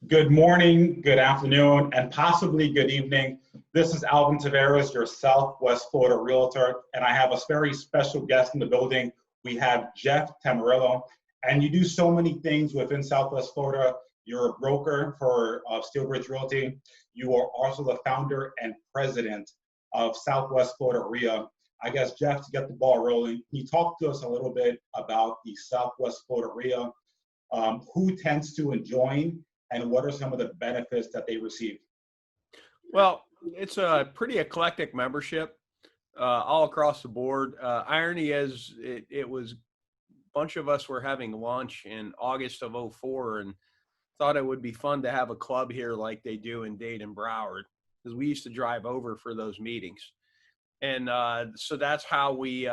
Good morning, good afternoon, and possibly good evening. This is Alvin Taveras, your Southwest Florida Realtor, and I have a very special guest in the building. We have Jeff Tamarillo, and you do so many things within Southwest Florida. You're a broker for Steelbridge Realty. You are also the founder and president of Southwest Florida RIA. I guess, Jeff, to get the ball rolling, can you talk to us a little bit about the Southwest Florida RIA? Who tends to join, and what are some of the benefits that they receive? Well, it's a pretty eclectic membership all across the board. Irony is it was a bunch of us were having lunch in August of '04 and thought it would be fun to have a club here like they do in Dade and Broward, because we used to drive over for those meetings. And so that's how we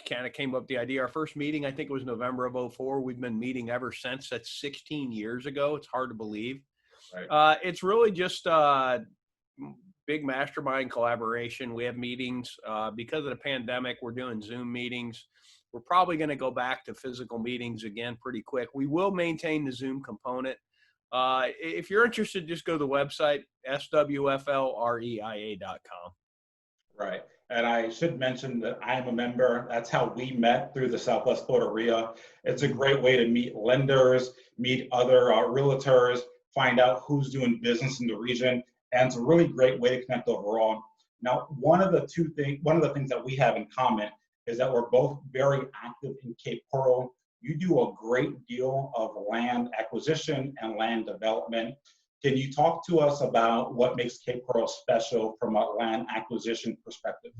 kind of came up with the idea. Our first meeting, I think it was November of '04. We've been meeting ever since. That's 16 years ago. It's hard to believe. Right. It's really just big mastermind collaboration. We have meetings. Because of the pandemic, we're doing Zoom meetings. We're probably going to go back to physical meetings again pretty quick. We will maintain the Zoom component. If you're interested, just go to the website, swflreia.com. Right. And I should mention that I am a member. That's how we met, through the Southwest Florida RIA. It's a great way to meet lenders, meet other realtors, find out who's doing business in the region, and it's a really great way to connect overall. Now, one of the things that we have in common is that we're both very active in Cape Coral. You do a great deal of land acquisition and land development. Can you talk to us about what makes Cape Coral special from a land acquisition perspective?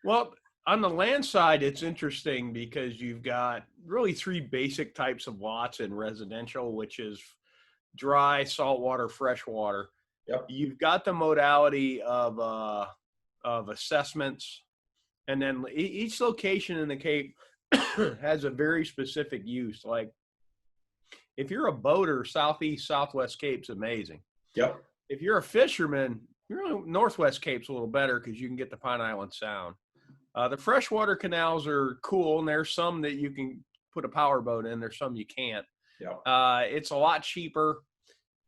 Well, on the land side, it's interesting because you've got really three basic types of lots in residential, which is dry, saltwater, freshwater. Yep. You've got the modality of assessments, and then each location in the Cape has a very specific use. Like, if you're a boater, Southeast, Southwest Cape's amazing. Yep. If you're a fisherman, Northwest Cape's a little better because you can get the Pine Island Sound. The freshwater canals are cool, and there's some that you can put a power boat in. There's some you can't. Yep. It's a lot cheaper.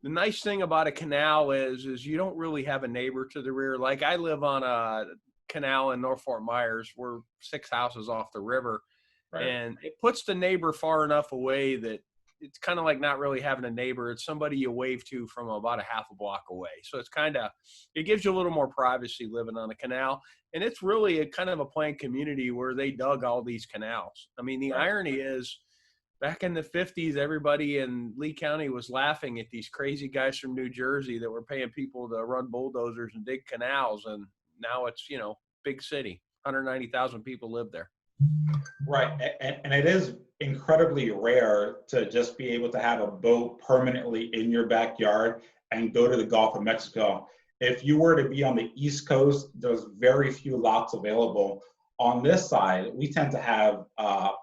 The nice thing about a canal is you don't really have a neighbor to the rear. Like, I live on a canal in North Fort Myers. We're 6 houses off the river. Right. And it puts the neighbor far enough away that it's kind of like not really having a neighbor. It's somebody you wave to from about a half a block away. So it gives you a little more privacy living on a canal. And it's really a kind of a planned community where they dug all these canals. I mean, the irony is, back in the 50s, everybody in Lee County was laughing at these crazy guys from New Jersey that were paying people to run bulldozers and dig canals. And now it's, big city, 190,000 people live there. Right. And it is incredibly rare to just be able to have a boat permanently in your backyard and go to the Gulf of Mexico. If you were to be on the East Coast, there's very few lots available. On this side, we tend to have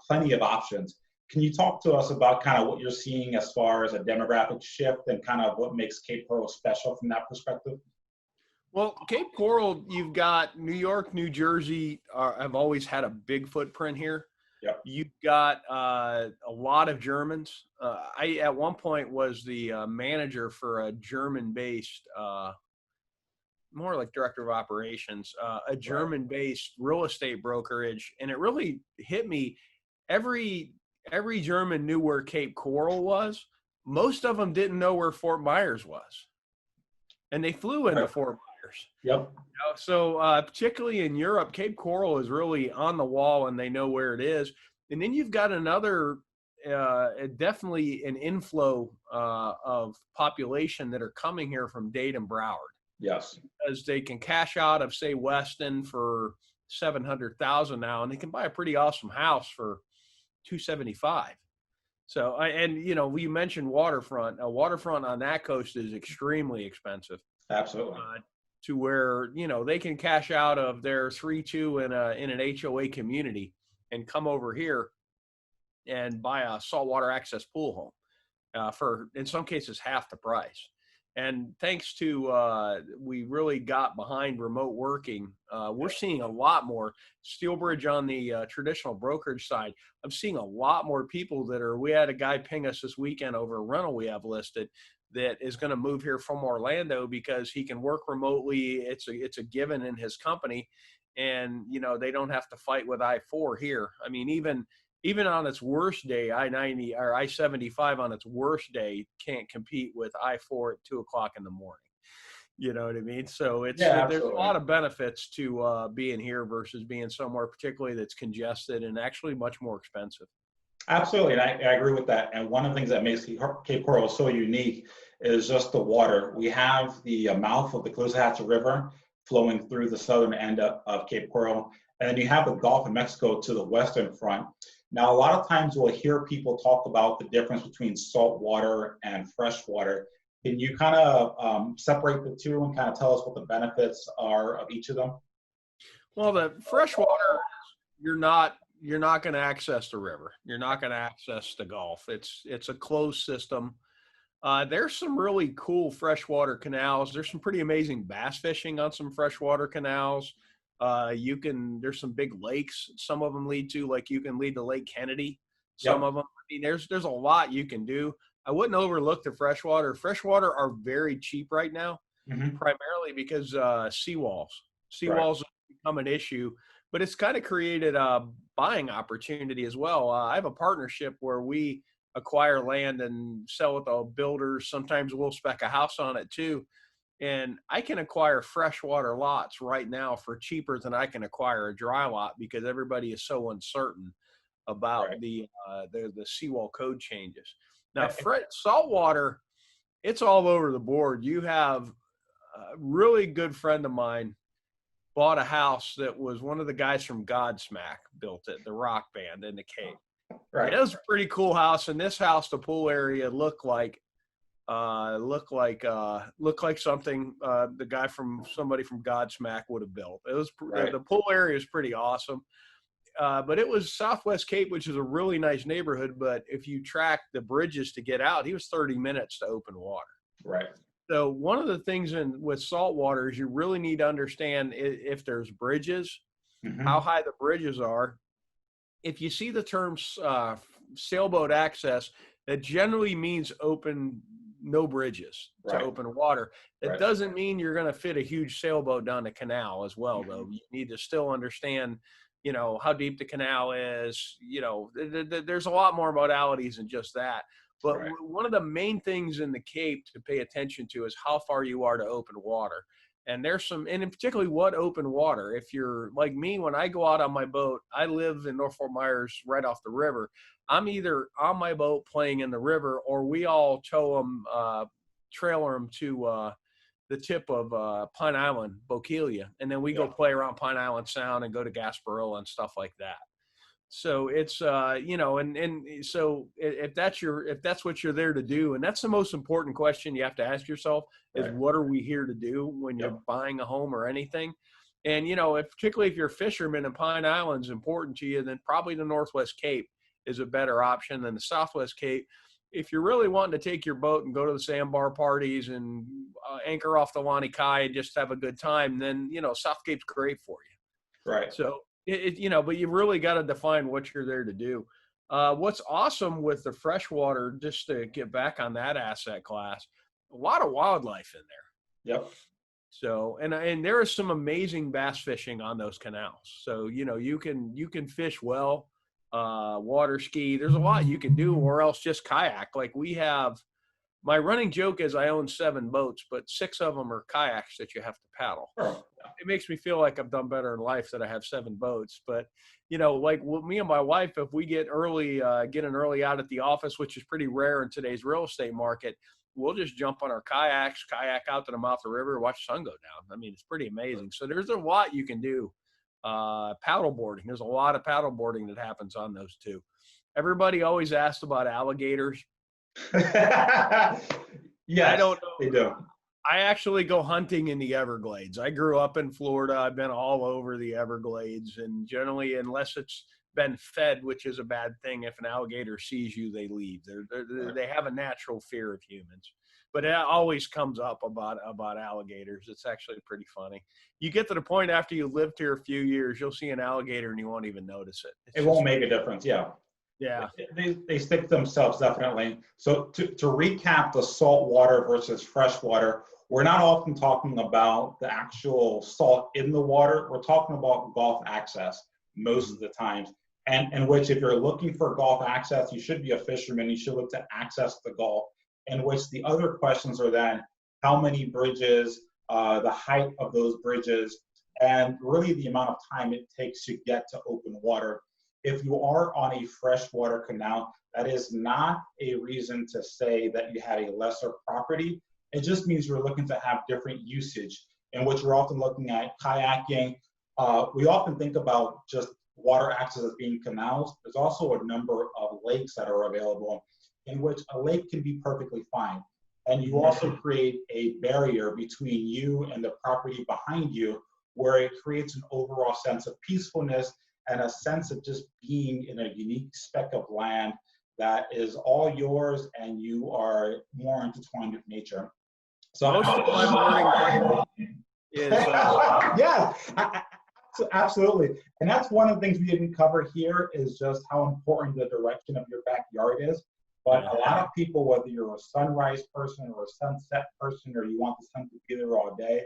plenty of options. Can you talk to us about kind of what you're seeing as far as a demographic shift and kind of what makes Cape Coral special from that perspective? Well, Cape Coral, you've got New York, New Jersey have always had a big footprint here. Yep. You've got a lot of Germans. I, at one point, was the manager for a German-based, more like director of operations, a German-based real estate brokerage. And it really hit me. Every German knew where Cape Coral was. Most of them didn't know where Fort Myers was. And they flew into Fort Myers. Yep. So particularly in Europe, Cape Coral is really on the wall and they know where it is. And then you've got another, definitely an inflow of population that are coming here from Dade and Broward. Yes. Because they can cash out of, say, Weston for $700,000 now, and they can buy a pretty awesome house for $275,000. So, we mentioned waterfront. A waterfront on that coast is extremely expensive. Absolutely. To where, they can cash out of their 3-2 in an HOA community and come over here and buy a saltwater access pool home for, in some cases, half the price. And thanks to we really got behind remote working. We're seeing a lot more SteelBridge on the traditional brokerage side. I'm seeing a lot more people that are. We had a guy ping us this weekend over a rental we have listed that is going to move here from Orlando because he can work remotely. It's a given in his company, and they don't have to fight with I-4 here. I mean, even on its worst day, I-90 or I-75 on its worst day can't compete with I-4 at 2:00 in the morning. You know what I mean? So there's a lot of benefits to being here versus being somewhere particularly that's congested and actually much more expensive. Absolutely, and I agree with that. And one of the things that makes Cape Coral so unique is just the water. We have the mouth of the Coxsackie River flowing through the southern end of Cape Coral, and then you have the Gulf of Mexico to the western front. Now, a lot of times we'll hear people talk about the difference between salt water and fresh water. Can you kind of separate the two and kind of tell us what the benefits are of each of them? Well, the fresh water, you're not going to access the river. You're not going to access the Gulf. It's a closed system. There's some really cool freshwater canals. There's some pretty amazing bass fishing on some freshwater canals. There's some big lakes. Some of them lead to, like, you can lead to Lake Kennedy. Some of them. I mean, there's a lot you can do. I wouldn't overlook the freshwater. Freshwater are very cheap right now, primarily because seawalls. Seawalls have become an issue, but it's kind of created a buying opportunity as well. I have a partnership where we acquire land and sell it to builders. Sometimes we'll spec a house on it too. And I can acquire freshwater lots right now for cheaper than I can acquire a dry lot because everybody is so uncertain about the seawall code changes. Now, saltwater, it's all over the board. You have a really good friend of mine bought a house that was one of the guys from Godsmack built it, the rock band in the Cape. Right. It was a pretty cool house. And this house, the pool area looked like something somebody from Godsmack would have built. It was the pool area is pretty awesome. But it was Southwest Cape, which is a really nice neighborhood. But if you track the bridges to get out, he was 30 minutes to open water. Right. So one of the things with saltwater is you really need to understand if there's bridges, how high the bridges are. If you see the term sailboat access, that generally means no bridges to open water. It doesn't mean you're going to fit a huge sailboat down the canal as well, though. You need to still understand, how deep the canal is. There's a lot more modalities than just that. But one of the main things in the Cape to pay attention to is how far you are to open water. And and in particularly what open water. If you're like me, when I go out on my boat, I live in North Fort Myers right off the river. I'm either on my boat playing in the river or we all tow them, trailer them to the tip of Pine Island, Bokeelia. And then we go play around Pine Island Sound and go to Gasparilla and stuff like that. So it's, and so if that's what you're there to do, and that's the most important question you have to ask yourself is what are we here to do when you're buying a home or anything? And, particularly if you're a fisherman and Pine Island's important to you, then probably the Northwest Cape is a better option than the Southwest Cape. If you're really wanting to take your boat and go to the sandbar parties and anchor off the Lani Kai and just have a good time, then, South Cape's great for you. Right. So, but you've really got to define what you're there to do. What's awesome with the freshwater, just to get back on that asset class, a lot of wildlife in there. Yep. So, and there is some amazing bass fishing on those canals. So, you can fish well, water ski. There's a lot you can do, or else just kayak. Like my running joke is I own 7 boats, but 6 of them are kayaks that you have to paddle. Oh. It makes me feel like I've done better in life that I have 7 boats. But, like with me and my wife, if we get an early out at the office, which is pretty rare in today's real estate market, we'll just jump on our kayaks, kayak out to the mouth of the river, watch the sun go down. I mean, it's pretty amazing. So there's a lot you can do. Paddle boarding. There's a lot of paddle boarding that happens on those too. Everybody always asks about alligators. Yes, I don't know. They do. I actually go hunting in the Everglades. I grew up in Florida. I've been all over the Everglades, and generally, unless it's been fed, which is a bad thing, if an alligator sees you, they leave. They have a natural fear of humans. but it always comes up about alligators. It's actually pretty funny. You get to the point after you lived here a few years, you'll see an alligator and you won't even notice it. It won't make a difference. Yeah. Yeah. They stick to themselves, definitely. So to recap the salt water versus fresh water, we're not often talking about the actual salt in the water. We're talking about Gulf access most of the times. And in which if you're looking for Gulf access, you should be a fisherman. You should look to access the Gulf. In which the other questions are then how many bridges, the height of those bridges, and really the amount of time it takes to get to open water. If you are on a freshwater canal, that is not a reason to say that you have a lesser property. It just means you're looking to have different usage, in which we're often looking at kayaking. We often think about just water access as being canals. There's also a number of lakes that are available, in which a lake can be perfectly fine. And you also create a barrier between you and the property behind you, where it creates an overall sense of peacefulness and a sense of just being in a unique speck of land that is all yours and you are more intertwined with nature. So most of my morning is yeah, absolutely. And that's one of the things we didn't cover here is just how important the direction of your backyard is. But a lot of people, whether you're a sunrise person or a sunset person, or you want the sun to be there all day,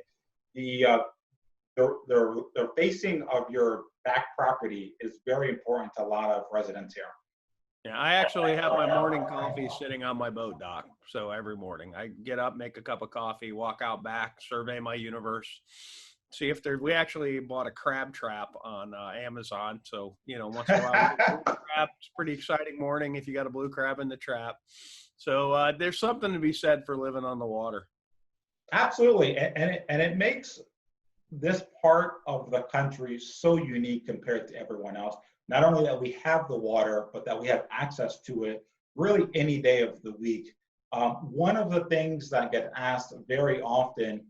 the facing of your back property is very important to a lot of residents here. Yeah, I actually have my morning coffee sitting on my boat dock. So every morning I get up, make a cup of coffee, walk out back, survey my universe, see if we actually bought a crab trap on Amazon. So, once in a while, crab, it's a pretty exciting morning if you got a blue crab in the trap. So there's something to be said for living on the water. Absolutely. And it makes this part of the country so unique compared to everyone else. Not only that we have the water, but that we have access to it really any day of the week. One of the things that get asked very often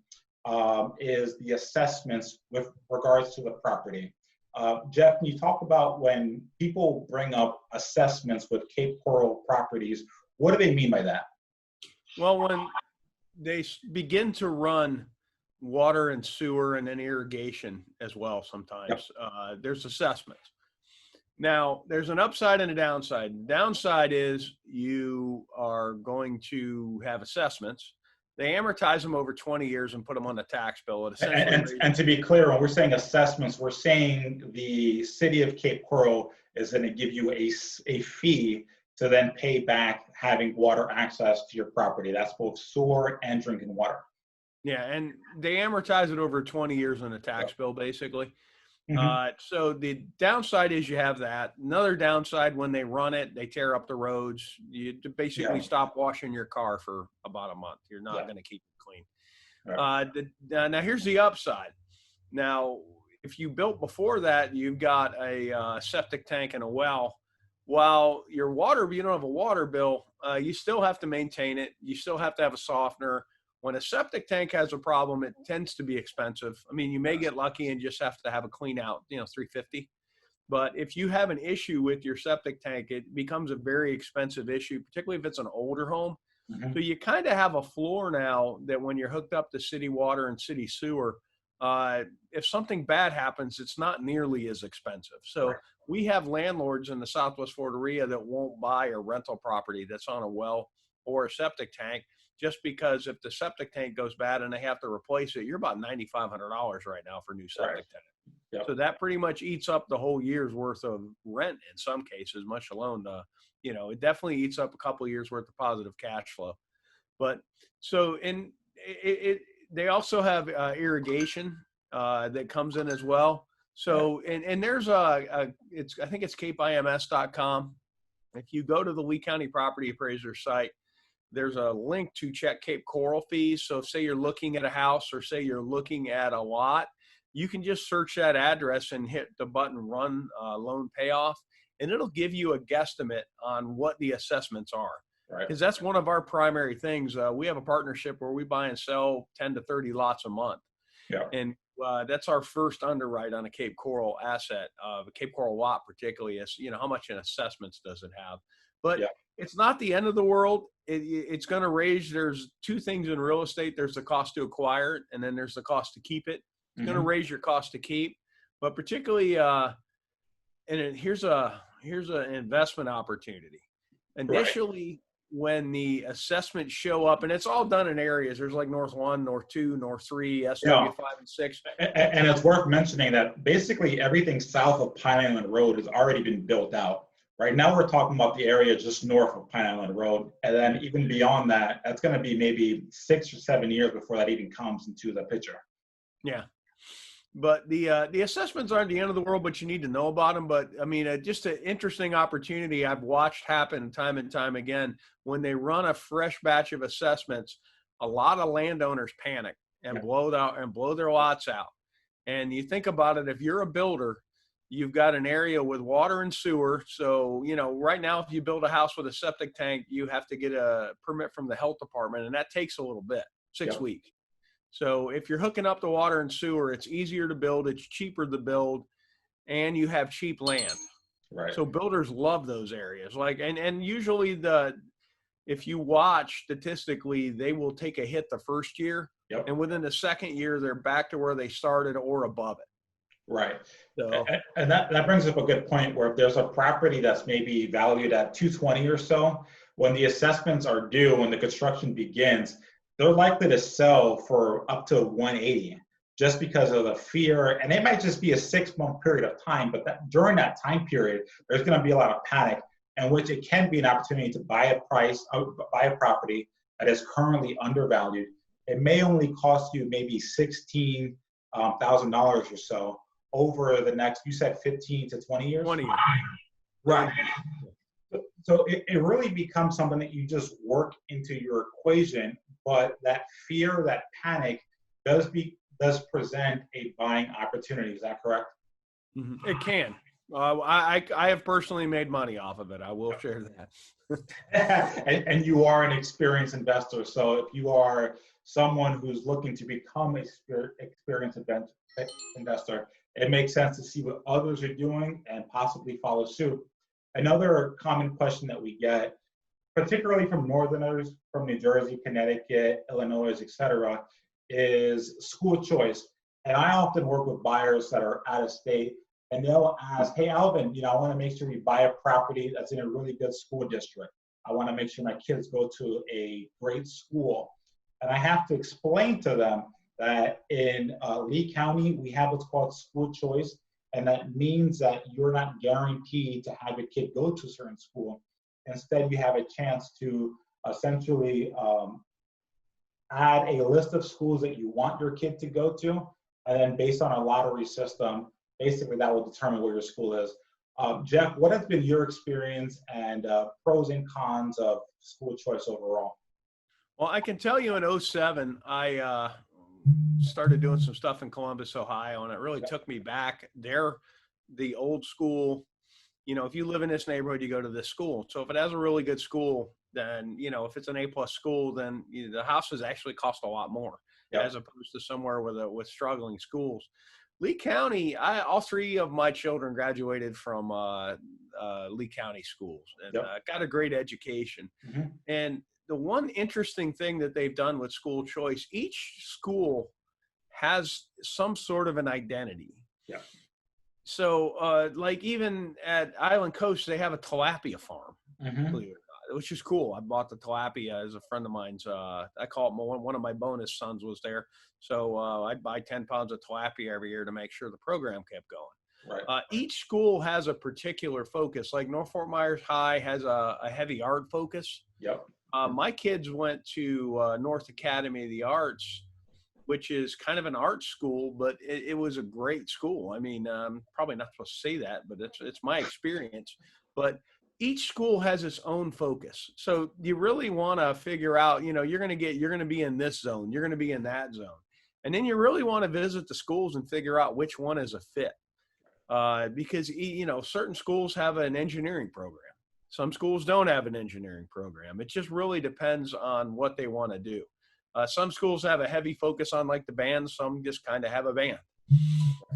is the assessments with regards to the property. Jeff, can you talk about when people bring up assessments with Cape Coral properties, what do they mean by that? Well, when they begin to run water and sewer and then irrigation as well, sometimes there's assessments. Now, there's an upside and a downside. The downside is you are going to have assessments. They amortize them over 20 years and put them on the tax bill. And to be clear, when we're saying assessments, we're saying the city of Cape Coral is going to give you a fee to then pay back having water access to your property. That's both sewer and drinking water. Yeah, and they amortize it over 20 years on a tax bill, basically. So the downside is you have that. Another downside, when they run it, they tear up the roads. You basically stop washing your car for about a month. You're not going to keep it clean. Now, here's the upside. Now, if you built before that, you've got a septic tank and a well. While your water, you don't have a water bill, you still have to maintain it. You still have to have a softener. When a septic tank has a problem, it tends to be expensive. I mean, you may get lucky and just have to have a clean out, $350. But if you have an issue with your septic tank, it becomes a very expensive issue, particularly if it's an older home. So you kind of have a floor now that when you're hooked up to city water and city sewer, if something bad happens, it's not nearly as expensive. So we have landlords in the Southwest Florida area that won't buy a rental property that's on a well or a septic tank, just because if the septic tank goes bad and they have to replace it, you're about $9,500 right now for a new septic tank. So that pretty much eats up the whole year's worth of rent in some cases, much alone. It definitely eats up a couple of years worth of positive cash flow. But so they also have irrigation that comes in as well. So and there's I think it's capeims.com. If you go to the Lee County Property Appraiser site, there's a link to check Cape Coral fees. So say you're looking at a house or say you're looking at a lot, you can just search that address and hit the button run loan payoff, and it'll give you a guesstimate on what the assessments are. Because that's one of our primary things. We have a partnership where we buy and sell 10 to 30 lots a month. And that's our first underwrite on a Cape Coral asset, a Cape Coral lot particularly, is, how much in assessments does it have? But Yeah. it's not the end of the world. It's going to raise. There's two things in real estate. There's the cost to acquire it, and then there's the cost to keep it. It's going to raise your cost to keep, but particularly, here's an investment opportunity. Initially, when the assessments show up, and it's all done in areas. There's like North 1, North 2, North 3, SW 5 and 6. And it's worth mentioning that basically everything south of Pine Island Road has already been built out. Right now, we're talking about the area just north of Pine Island Road. And then even beyond that, that's going to be maybe 6 or 7 years before that even comes into the picture. Yeah. But the assessments aren't the end of the world, but you need to know about them. But I mean, just an interesting opportunity I've watched happen time and time again. When they run a fresh batch of assessments, a lot of landowners panic and blow their lots out. And you think about it, if you're a builder, you've got an area with water and sewer. So, right now, if you build a house with a septic tank, you have to get a permit from the health department, and that takes a little bit, 6 weeks. So if you're hooking up the water and sewer, it's easier to build, it's cheaper to build, and you have cheap land. Right. So builders love those areas. And usually if you watch statistically, they will take a hit the first year. Yep. And within the second year, they're back to where they started or above it. Right. So, and that brings up a good point where if there's a property that's maybe valued at 220 or so, when the assessments are due, when the construction begins, they're likely to sell for up to 180 just because of the fear. And it might just be a 6-month period of time, but during that time period, there's going to be a lot of panic, in which it can be an opportunity to buy a property that is currently undervalued. It may only cost you maybe $16,000 or so over the next, you said 15 to 20 years? 20 years. Right. So it really becomes something that you just work into your equation, but that fear, that panic does present a buying opportunity. Is that correct? Mm-hmm. It can. I have personally made money off of it. I will share that. and you are an experienced investor. So if you are someone who's looking to become an experienced investor, it makes sense to see what others are doing and possibly follow suit. Another common question that we get, particularly from Northerners, from New Jersey, Connecticut, Illinois, et cetera, is school choice. And I often work with buyers that are out of state, and they'll ask, hey, Alvin, I want to make sure we buy a property that's in a really good school district. I want to make sure my kids go to a great school. And I have to explain to them that in Lee County, we have what's called school choice. And that means that you're not guaranteed to have your kid go to a certain school. Instead, you have a chance to essentially add a list of schools that you want your kid to go to. And then based on a lottery system, basically that will determine where your school is. Jeff, what has been your experience and pros and cons of school choice overall? Well, I can tell you in 2007, I started doing some stuff in Columbus, Ohio, and it really took me back there. The old school, if you live in this neighborhood, you go to this school. So if it has a really good school, then, if it's an A+ school, then the houses actually cost a lot more as opposed to somewhere with struggling schools. Lee County, all 3 of my children graduated from Lee County schools and got a great education. Mm-hmm. And the one interesting thing that they've done with school choice, each school has some sort of an identity. Yeah. So, like even at Island Coast, they have a tilapia farm, which is cool. I bought the tilapia as a friend of mine's. I call it one of my bonus sons was there. So I'd buy 10 pounds of tilapia every year to make sure the program kept going. Right. Each school has a particular focus. Like North Fort Myers High has a heavy art focus. Yep. My kids went to North Academy of the Arts, which is kind of an art school, but it was a great school. I mean, probably not supposed to say that, but it's my experience. But each school has its own focus. So you really want to figure out, you're going to be in this zone, you're going to be in that zone. And then you really want to visit the schools and figure out which one is a fit. Because, certain schools have an engineering program. Some schools don't have an engineering program. It just really depends on what they want to do. Some schools have a heavy focus on like the band. Some just kind of have a band.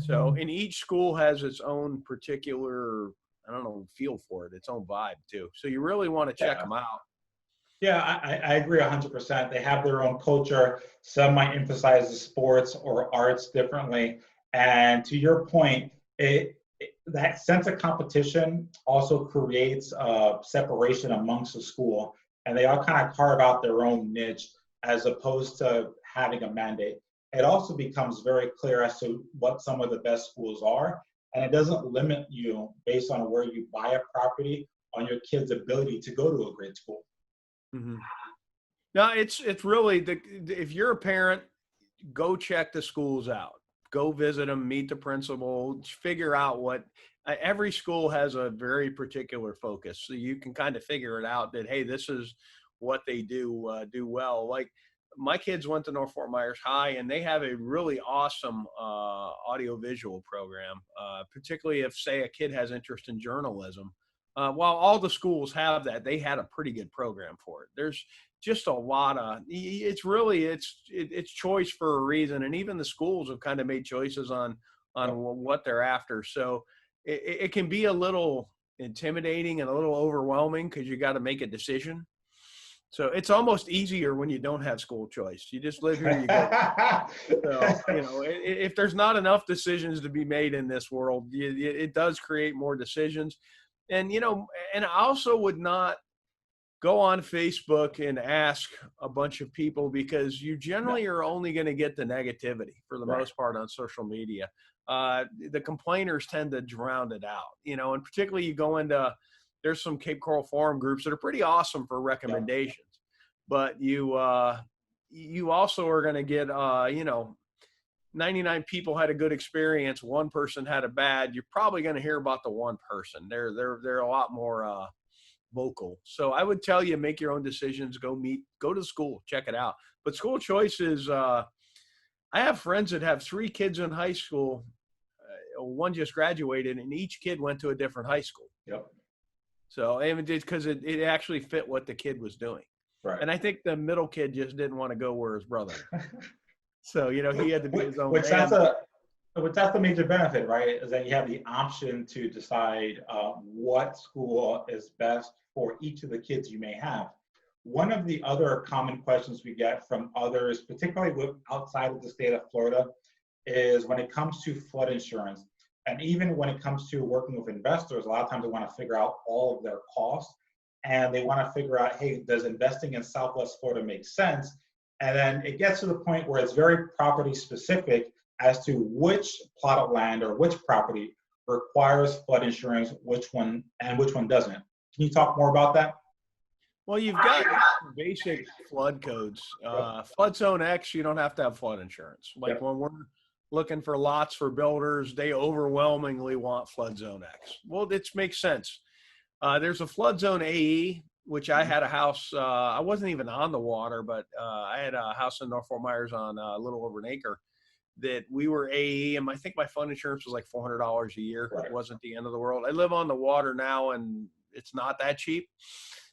So, and each school has its own particular I don't know, feel for it, its own vibe too. So you really want to check Yeah. them out. Yeah, I agree 100%. They have their own culture. Some might emphasize the sports or arts differently. And to your point, that sense of competition also creates a separation amongst the school. And they all kind of carve out their own niche as opposed to having a mandate. It also becomes very clear as to what some of the best schools are. And it doesn't limit you based on where you buy a property on your kid's ability to go to a great school. Mm-hmm. No, it's really if you're a parent, go check the schools out. Go visit them, meet the principal, figure out what every school has a very particular focus. So you can kind of figure it out that, hey, this is what they do well. Like my kids went to North Fort Myers High, and they have a really awesome audiovisual program, particularly if, say, a kid has interest in journalism. While all the schools have that, they had a pretty good program for it. There's just a lot of, it's choice for a reason. And even the schools have kind of made choices on what they're after. So it can be a little intimidating and a little overwhelming because you got to make a decision. So it's almost easier when you don't have school choice. You just live here, you go. So, if there's not enough decisions to be made in this world, it does create more decisions. And, and I also would not go on Facebook and ask a bunch of people, because you generally are only going to get the negativity for the most part on social media. The complainers tend to drown it out, and particularly you go into, there's some Cape Coral forum groups that are pretty awesome for recommendations, but you also are going to get, 99 people had a good experience, one person had a bad. You're probably going to hear about the one person. They're a lot more vocal. So I would tell you, make your own decisions, go to school, check it out. But school choice is, I have friends that have 3 kids in high school. One just graduated, and each kid went to a different high school. Yep. So because it actually fit what the kid was doing. Right. And I think the middle kid just didn't want to go where his brother. So, he had to be his own man. That's the major benefit, right? Is that you have the option to decide what school is best for each of the kids you may have. One of the other common questions we get from others, particularly outside of the state of Florida, is when it comes to flood insurance. And even when it comes to working with investors, a lot of times they want to figure out all of their costs, and they want to figure out, hey, does investing in Southwest Florida make sense? And then it gets to the point where it's very property specific as to which plot of land or which property requires flood insurance, which one doesn't. Can you talk more about that? Well, you've got basic flood codes. Flood Zone X, you don't have to have flood insurance. Like when we're looking for lots for builders, they overwhelmingly want Flood Zone X. Well, it makes sense. There's a Flood Zone AE, which I had a house. I wasn't even on the water, but I had a house in North Fort Myers on a little over an acre that we were AE, and I think my flood insurance was like $400 a year. Right. It wasn't the end of the world. I live on the water now, and it's not that cheap.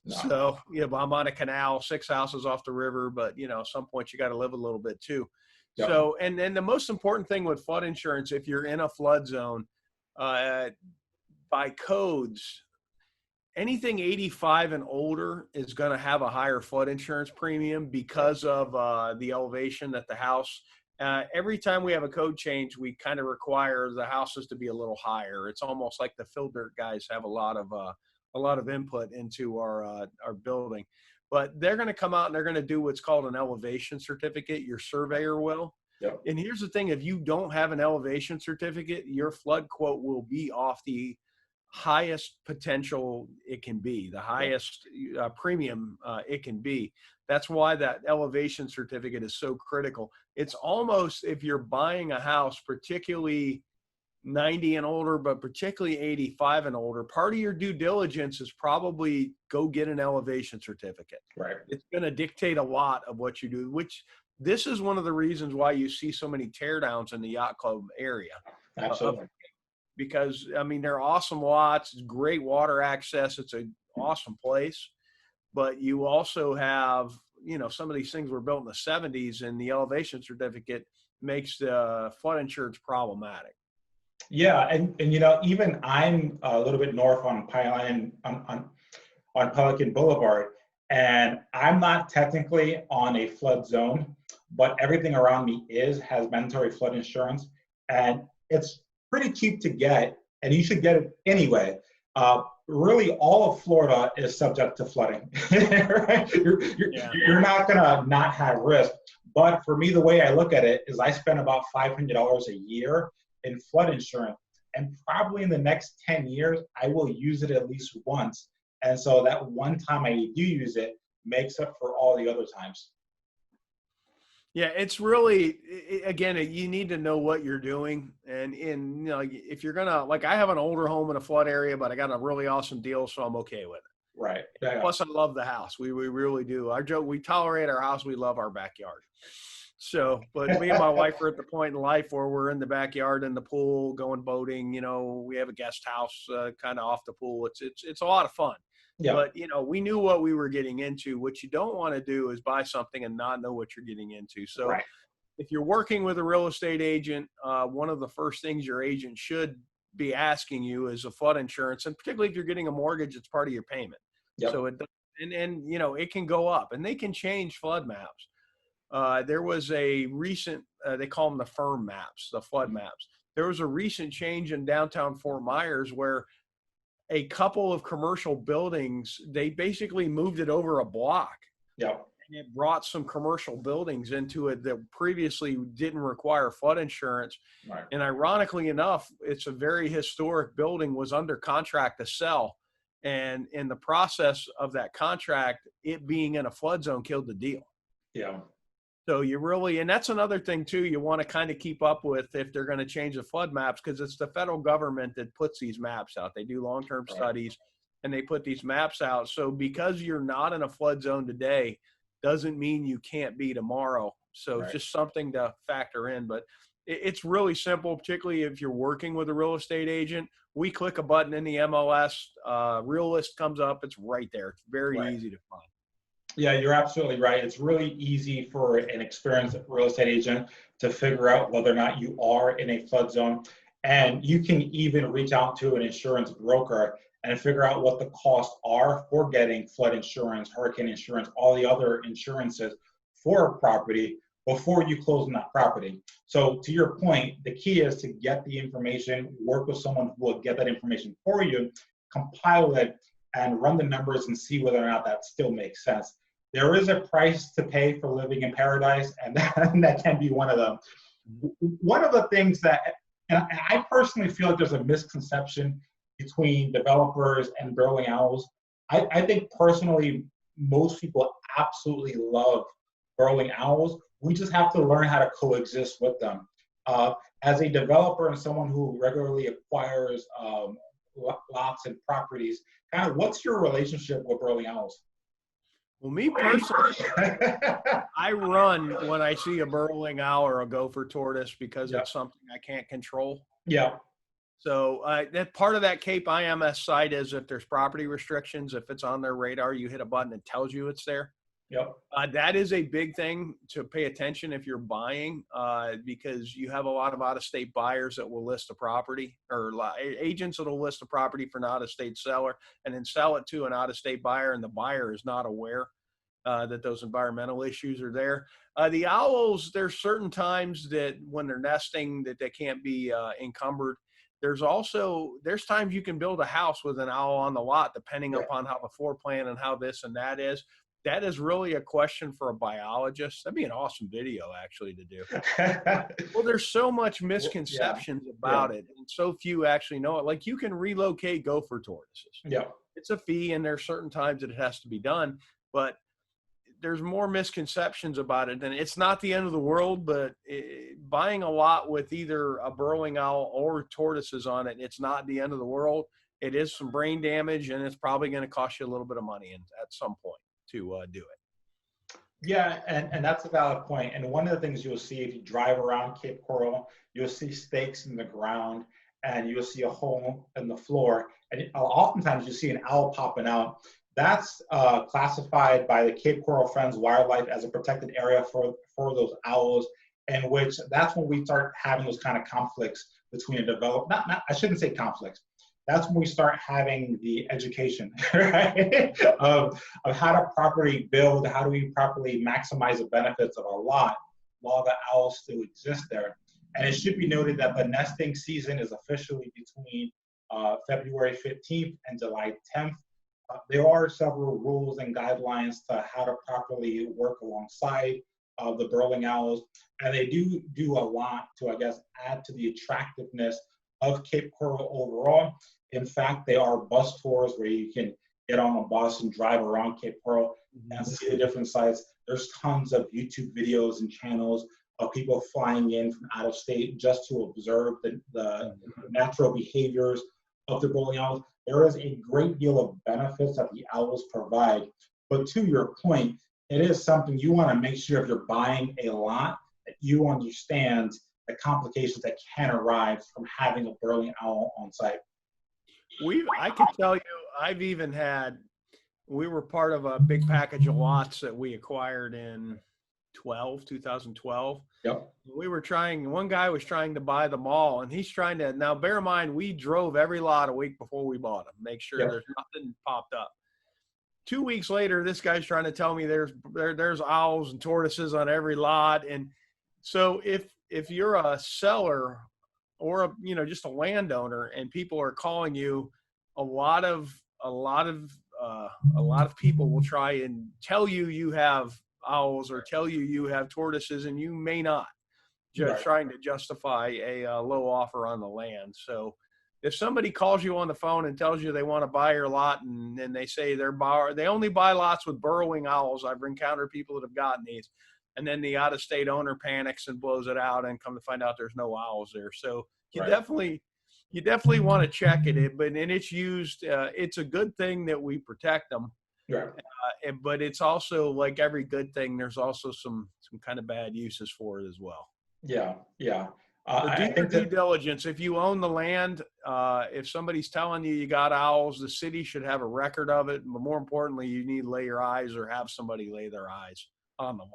No. So, I'm on a canal, 6 houses off the river, but, at some point you got to live a little bit too. Yep. So, and the most important thing with flood insurance, if you're in a flood zone, by codes, anything 85 and older is going to have a higher flood insurance premium because of the elevation at the house. Every time we have a code change, we kind of require the houses to be a little higher. It's almost like the fill dirt guys have a lot of input into our building, but they're going to come out and they're going to do what's called an elevation certificate. Your surveyor will. Yep. And here's the thing: if you don't have an elevation certificate, your flood quote will be off the highest potential it can be, the highest premium it can be. That's why that elevation certificate is so critical. It's almost, if you're buying a house, particularly 90 and older, but particularly 85 and older, part of your due diligence is probably go get an elevation certificate. Right. It's going to dictate a lot of what you do, which this is one of the reasons why you see so many teardowns in the yacht club area. Absolutely. Because, they're awesome lots, it's great water access, it's an awesome place. But you also have, some of these things were built in the 70s, and the elevation certificate makes the flood insurance problematic. Yeah, and you know, even I'm a little bit north on Pineline on Pelican Boulevard, and I'm not technically on a flood zone, but everything around me has mandatory flood insurance, and it's pretty cheap to get, and you should get it anyway. Really, all of Florida is subject to flooding. Right? Yeah. You're not gonna not have risk. But for me, the way I look at it is I spend about $500 a year in flood insurance. And probably in the next 10 years, I will use it at least once. And so that one time I do use it makes up for all the other times. Yeah, it's really again, you need to know what you're doing, and in if you're gonna like, I have an older home in a flood area, but I got a really awesome deal, so I'm okay with it. Right. Yeah. Plus, I love the house. We really do. Our joke, we tolerate our house. We love our backyard. So, but me and my wife are at the point in life where we're in the backyard in the pool, going boating. We have a guest house kind of off the pool. It's a lot of fun. Yeah. But we knew what we were getting into. What you don't want to do is buy something and not know what you're getting into. So, Right. if you're working with a real estate agent, one of the first things your agent should be asking you is a flood insurance, and particularly if you're getting a mortgage, it's part of your payment. Yep. So it can go up, and they can change flood maps. There was a recent, they call them the firm maps, the flood maps. There was a recent change in downtown Fort Myers where a couple of commercial buildings, they basically moved it over a block. Yep. And it brought some commercial buildings into it that previously didn't require flood insurance. Right. And ironically enough, it's a very historic building, was under contract to sell. And in the process of that contract, it being in a flood zone killed the deal. Yeah. So and that's another thing too, you want to kind of keep up with if they're going to change the flood maps, because it's the federal government that puts these maps out. They do long-term studies and they put these maps out. So because you're not in a flood zone today, doesn't mean you can't be tomorrow. So it's just something to factor in. But it's really simple, particularly if you're working with a real estate agent. We click a button in the MLS, Real List comes up. It's right there. It's very easy to find. Yeah, you're absolutely right. It's really easy for an experienced real estate agent to figure out whether or not you are in a flood zone. And you can even reach out to an insurance broker and figure out what the costs are for getting flood insurance, hurricane insurance, all the other insurances for a property before you close on that property. So to your point, the key is to get the information, work with someone who will get that information for you, compile it, and run the numbers and see whether or not that still makes sense. There is a price to pay for living in paradise, and that can be one of them. One of the things that, and I personally feel like there's a misconception between developers and burrowing owls. I think personally, most people absolutely love burrowing owls. We just have to learn how to coexist with them. As a developer and someone who regularly acquires lots and properties, kind of what's your relationship with burrowing owls? Well, me personally, I run when I see a burrowing owl or a gopher tortoise because it's something I can't control. Yeah. So that part of that Cape IMS site is if there's property restrictions, if it's on their radar, you hit a button that tells you it's there. Yep. That is a big thing to pay attention if you're buying, because you have a lot of out-of-state buyers that will list a property, or agents that will list a property for an out-of-state seller and then sell it to an out-of-state buyer, and the buyer is not aware that those environmental issues are there. The owls, there's certain times that when they're nesting that they can't be encumbered. There's times you can build a house with an owl on the lot, depending upon how the floor plan and how this and that is. That is really a question for a biologist. That'd be an awesome video actually to do. Well, there's so much misconceptions about it, and so few actually know it. Like, you can relocate gopher tortoises. Yeah. It's a fee, and there's certain times that it has to be done, but there's more misconceptions about it. And it's not the end of the world, but buying a lot with either a burrowing owl or tortoises on it, it's not the end of the world. It is some brain damage, and it's probably going to cost you a little bit of money at some point to do it. Yeah, and that's a valid point. And one of the things you'll see if you drive around Cape Coral, you'll see stakes in the ground, and you'll see a hole in the floor. And oftentimes you see an owl popping out. That's classified by the Cape Coral Friends Wildlife as a protected area for those owls. in which that's when we start having those kind of conflicts between a developer. Not I shouldn't say conflicts. That's when we start having the education, right? of how to properly build, how do we properly maximize the benefits of a lot while the owls still exist there. And it should be noted that the nesting season is officially between February 15th and July 10th. There are several rules and guidelines to how to properly work alongside the burrowing owls, and they do a lot to, I guess, add to the attractiveness of Cape Coral overall. In fact, they are bus tours where you can get on a bus and drive around Cape Coral and see the different sites. There's tons of YouTube videos and channels of people flying in from out of state just to observe the natural behaviors of the burrowing owls. There is a great deal of benefits that the owls provide. But to your point, it is something you want to make sure if you're buying a lot that you understand the complications that can arise from having a burrowing owl on site. I can tell you, I've even had, we were part of a big package of lots that we acquired in 2012. Yep. One guy was trying to buy them all, and he's trying to, now bear in mind, we drove every lot a week before we bought them, make sure there's nothing popped up. 2 weeks later, this guy's trying to tell me there's owls and tortoises on every lot. And so if you're a seller or just a landowner and people are calling you, a lot of people will try and tell you have owls or tell you have tortoises, and you may not, just trying to justify a low offer on the land. So if somebody calls you on the phone and tells you they want to buy your lot, and then they say they only buy lots with burrowing owls, I've encountered people that have gotten these, and then the out-of-state owner panics and blows it out, and come to find out there's no owls there. So you definitely want to check it. But it's used. It's a good thing that we protect them. Yeah. But it's also, like every good thing, there's also some kind of bad uses for it as well. Yeah. Do your due diligence. If you own the land, if somebody's telling you got owls, the city should have a record of it. But more importantly, you need to lay your eyes or have somebody lay their eyes on the lot.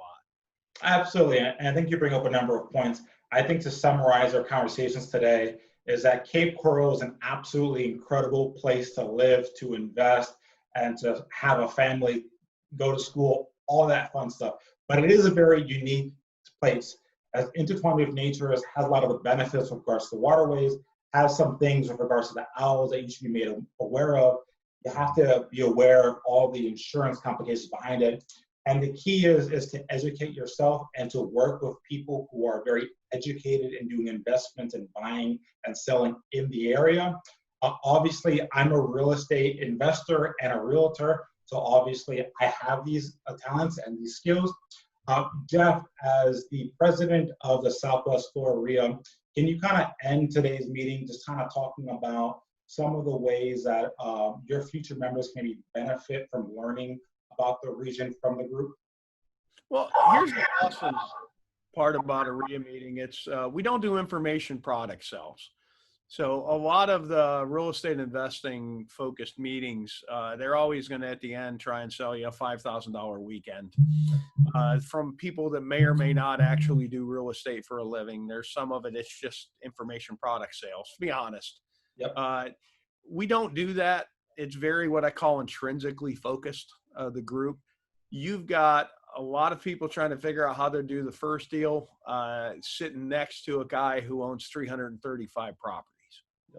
Absolutely. And I think you bring up a number of points. I think to summarize our conversations today is that Cape Coral is an absolutely incredible place to live, to invest, and to have a family, go to school, all that fun stuff. But it is a very unique place. As intertwined with nature, has a lot of the benefits with regards to waterways, has some things with regards to the owls that you should be made aware of. You have to be aware of all the insurance complications behind it. And the key is to educate yourself and to work with people who are very educated in doing investments and buying and selling in the area. Obviously, I'm a real estate investor and a realtor, so obviously I have these talents and these skills. Jeff, as the president of the Southwest Florida REIA, can you kind of end today's meeting just kind of talking about some of the ways that your future members can maybe benefit from learning about the region from the group? Well, here's the awesome part about a REIA meeting. It's we don't do information product sales. So a lot of the real estate investing focused meetings, they're always going to, at the end, try and sell you a $5,000 weekend from people that may or may not actually do real estate for a living. There's some of it, it's just information product sales, to be honest. Yep. We don't do that. It's very what I call intrinsically focused, the group. You've got a lot of people trying to figure out how to do the first deal, sitting next to a guy who owns 335 properties,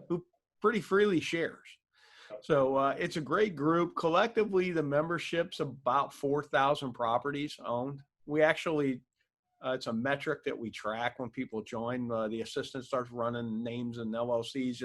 who pretty freely shares. So it's a great group. Collectively, the membership's about 4,000 properties owned. We actually, it's a metric that we track when people join. The assistant starts running names and LLCs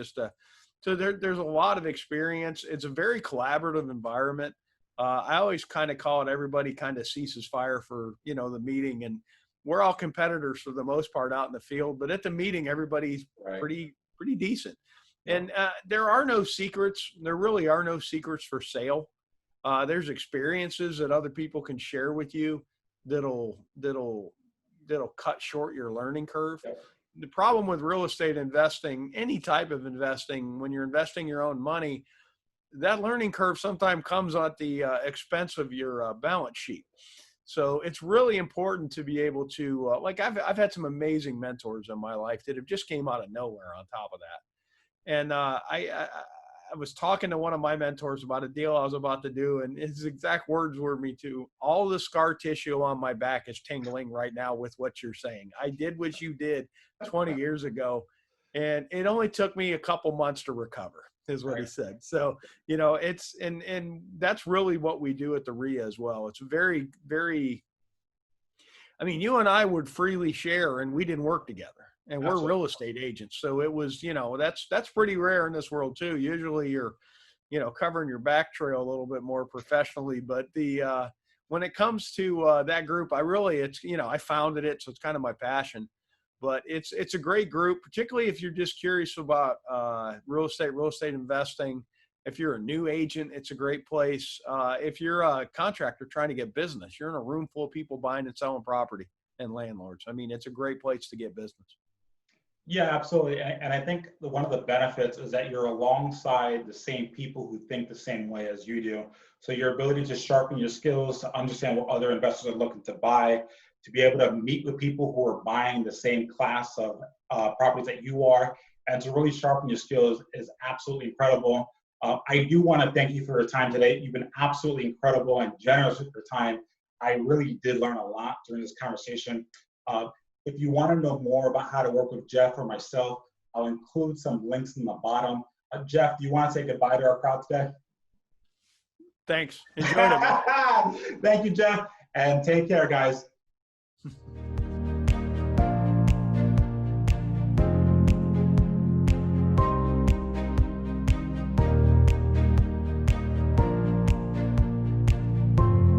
so there's a lot of experience. It's a very collaborative environment. I always kind of call it everybody kind of ceases fire for, the meeting, and we're all competitors for the most part out in the field, but at the meeting, everybody's pretty decent. And there are no secrets. There really are no secrets for sale. There's experiences that other people can share with you that'll cut short your learning curve. Yep. The problem with real estate investing, any type of investing, when you're investing your own money, that learning curve sometimes comes at the expense of your balance sheet. So it's really important to be able to, like I've had some amazing mentors in my life that have just came out of nowhere on top of that. And I was talking to one of my mentors about a deal I was about to do, and his exact words were me too. All the scar tissue on my back is tingling right now with what you're saying. I did what you did 20 years ago, and it only took me a couple months to recover, is what he said. So, you know, it's, and that's really what we do at the RIA as well. It's very, very, I mean, you and I would freely share, and we didn't work together. And we're real estate agents. So it was, you know, that's pretty rare in this world too. Usually you're, you know, covering your back trail a little bit more professionally. But when it comes to that group, I really, it's, you know, I founded it, so it's kind of my passion. But it's a great group, particularly if you're just curious about real estate investing. If you're a new agent, it's a great place. If you're a contractor trying to get business, you're in a room full of people buying and selling property and landlords. I mean, it's a great place to get business. Yeah, absolutely. And I think one of the benefits is that you're alongside the same people who think the same way as you do. So your ability to sharpen your skills, to understand what other investors are looking to buy, to be able to meet with people who are buying the same class of properties that you are, and to really sharpen your skills is absolutely incredible. I do want to thank you for your time today. You've been absolutely incredible and generous with your time. I really did learn a lot during this conversation. If you want to know more about how to work with Jeff or myself, I'll include some links in the bottom. Jeff, do you want to say goodbye to our crowd today? Thanks. Enjoyed it, man. Thank you, Jeff. And take care, guys.